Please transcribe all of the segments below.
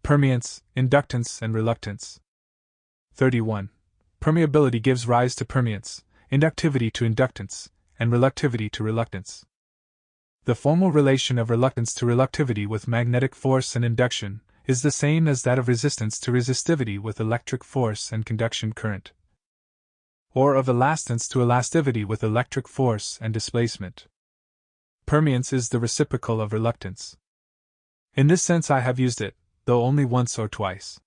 permeance, inductance, and reluctance. 31. Permeability gives rise to permeance, inductivity to inductance, and reluctivity to reluctance. The formal relation of reluctance to reluctivity with magnetic force and induction is the same as that of resistance to resistivity with electric force and conduction current, or of elastance to elastivity with electric force and displacement. Permeance is the reciprocal of reluctance. In this sense I have used it, though only once or twice.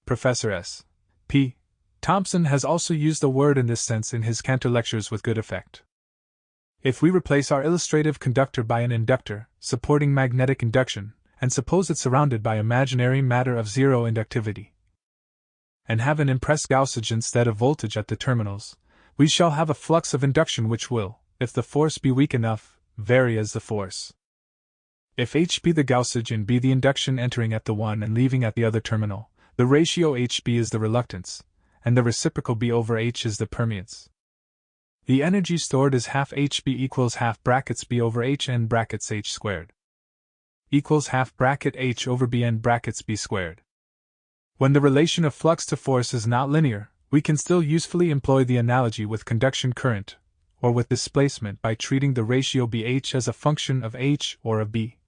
Professor S. P. Thompson has also used the word in this sense in his Cantor lectures with good effect. If we replace our illustrative conductor by an inductor, supporting magnetic induction, and suppose it surrounded by imaginary matter of zero inductivity, and have an impressed gaussage instead of voltage at the terminals, we shall have a flux of induction which will, if the force be weak enough, vary as the force. If H be the gaussage and be the induction entering at the one and leaving at the other terminal, the ratio HB is the reluctance, and the reciprocal B over H is the permeance. The energy stored is half HB equals half brackets B over H n brackets H squared equals half bracket H over B n brackets B squared. When the relation of flux to force is not linear, we can still usefully employ the analogy with conduction current, or with displacement by treating the ratio BH as a function of H or of B,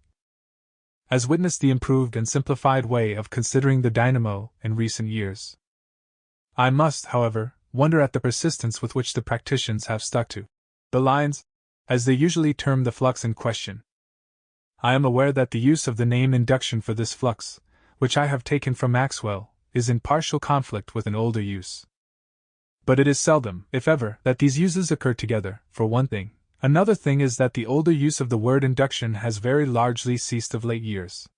as witness the improved and simplified way of considering the dynamo in recent years. I must, however, wonder at the persistence with which the practitioners have stuck to the lines, as they usually term the flux in question. I am aware that the use of the name induction for this flux, which I have taken from Maxwell, is in partial conflict with an older use. But it is seldom, if ever, that these uses occur together, for one thing. Another thing is that the older use of the word induction has very largely ceased of late years.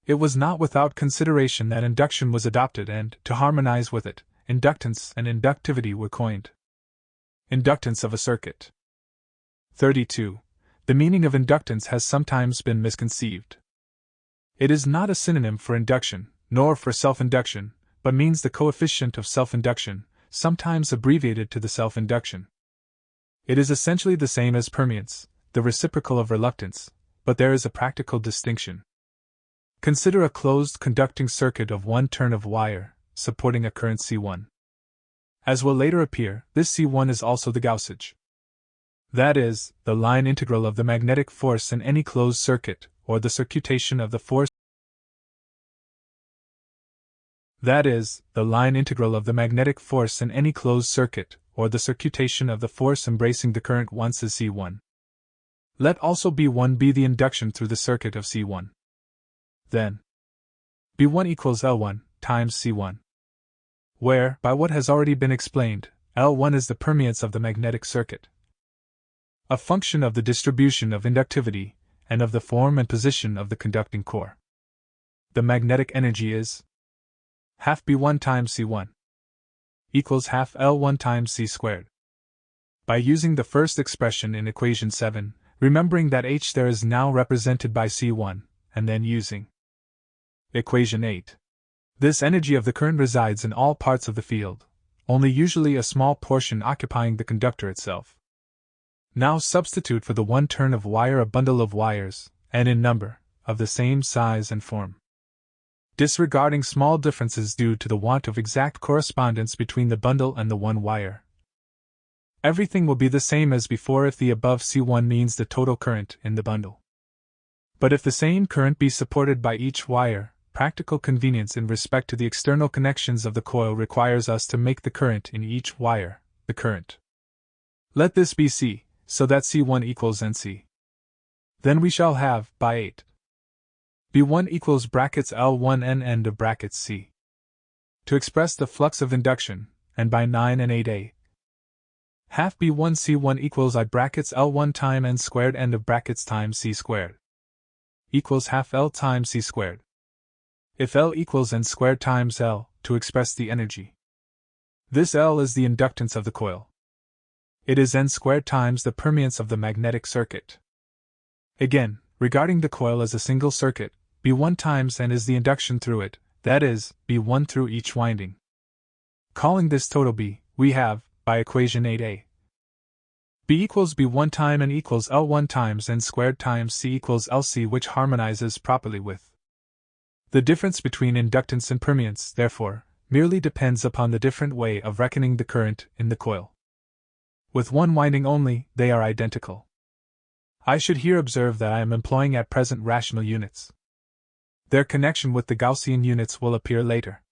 It was not without consideration that induction was adopted and, to harmonize with it, inductance and inductivity were coined. Inductance of a circuit. 32. The meaning of inductance has sometimes been misconceived. It is not a synonym for induction, nor for self-induction, but means the coefficient of self-induction, sometimes abbreviated to the self-induction. It is essentially the same as permeance, the reciprocal of reluctance, but there is a practical distinction. Consider a closed conducting circuit of one turn of wire, supporting a current C1. As will later appear, this C1 is also the gaussage. That is, the line integral of the magnetic force in any closed circuit, or the circuitation of the force. That is, the line integral of the magnetic force in any closed circuit, or the circuitation of the force embracing the current once is C1. Let also B1 be the induction through the circuit of C1. Then, B1 equals L1 times C1, where, by what has already been explained, L1 is the permeance of the magnetic circuit, a function of the distribution of inductivity, and of the form and position of the conducting core. The magnetic energy is half B1 times C1 equals half L1 times C squared. By using the first expression in equation 7, remembering that H there is now represented by C1, and then using equation 8. This energy of the current resides in all parts of the field, only usually a small portion occupying the conductor itself. Now substitute for the one turn of wire a bundle of wires, and in number, of the same size and form. Disregarding small differences due to the want of exact correspondence between the bundle and the one wire, everything will be the same as before if the above C1 means the total current in the bundle. But if the same current be supported by each wire, practical convenience in respect to the external connections of the coil requires us to make the current in each wire the current. Let this be C, so that C1 equals NC. Then we shall have, by 8, B1 equals brackets L1 n end of brackets C. To express the flux of induction, and by 9 and 8a, half B1 C1 equals I brackets L1 time n squared end of brackets times C squared equals half L times C squared. If L equals n squared times L, to express the energy, this L is the inductance of the coil. It is n squared times the permeance of the magnetic circuit. Again, regarding the coil as a single circuit, B1 times n is the induction through it, that is, B1 through each winding. Calling this total B, we have, by equation 8a, B equals B1 time n equals L1 times n squared times C equals LC, which harmonizes properly with The difference between inductance and permeance, therefore, merely depends upon the different way of reckoning the current in the coil. With one winding only, they are identical. I should here observe that I am employing at present rational units. Their connection with the Gaussian units will appear later.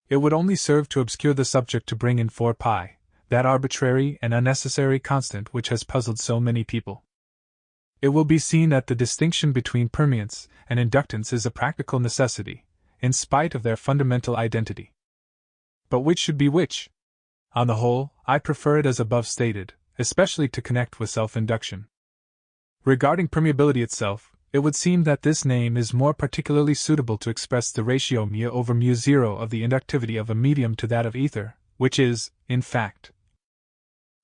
It would only serve to obscure the subject to bring in 4 pi, that arbitrary and unnecessary constant which has puzzled so many people. It will be seen that the distinction between permeance and inductance is a practical necessity, in spite of their fundamental identity. But which should be which? On the whole, I prefer it as above stated, especially to connect with self-induction. Regarding permeability itself, it would seem that this name is more particularly suitable to express the ratio mu over mu0 of the inductivity of a medium to that of ether, which is, in fact,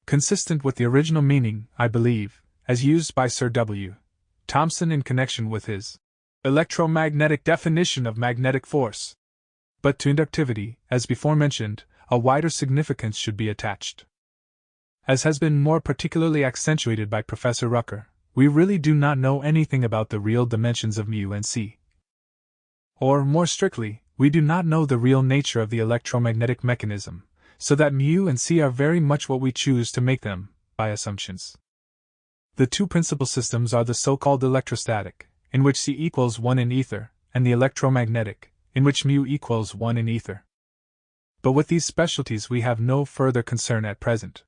consistent with the original meaning, I believe, as used by Sir W. Thomson in connection with his electromagnetic definition of magnetic force. But to inductivity, as before mentioned, a wider significance should be attached. As has been more particularly accentuated by Professor Rucker, we really do not know anything about the real dimensions of mu and c. Or, more strictly, we do not know the real nature of the electromagnetic mechanism, so that mu and c are very much what we choose to make them, by assumptions. The two principal systems are the so-called electrostatic, in which c equals 1 in ether, and the electromagnetic, in which mu equals 1 in ether. But with these specialties we have no further concern at present.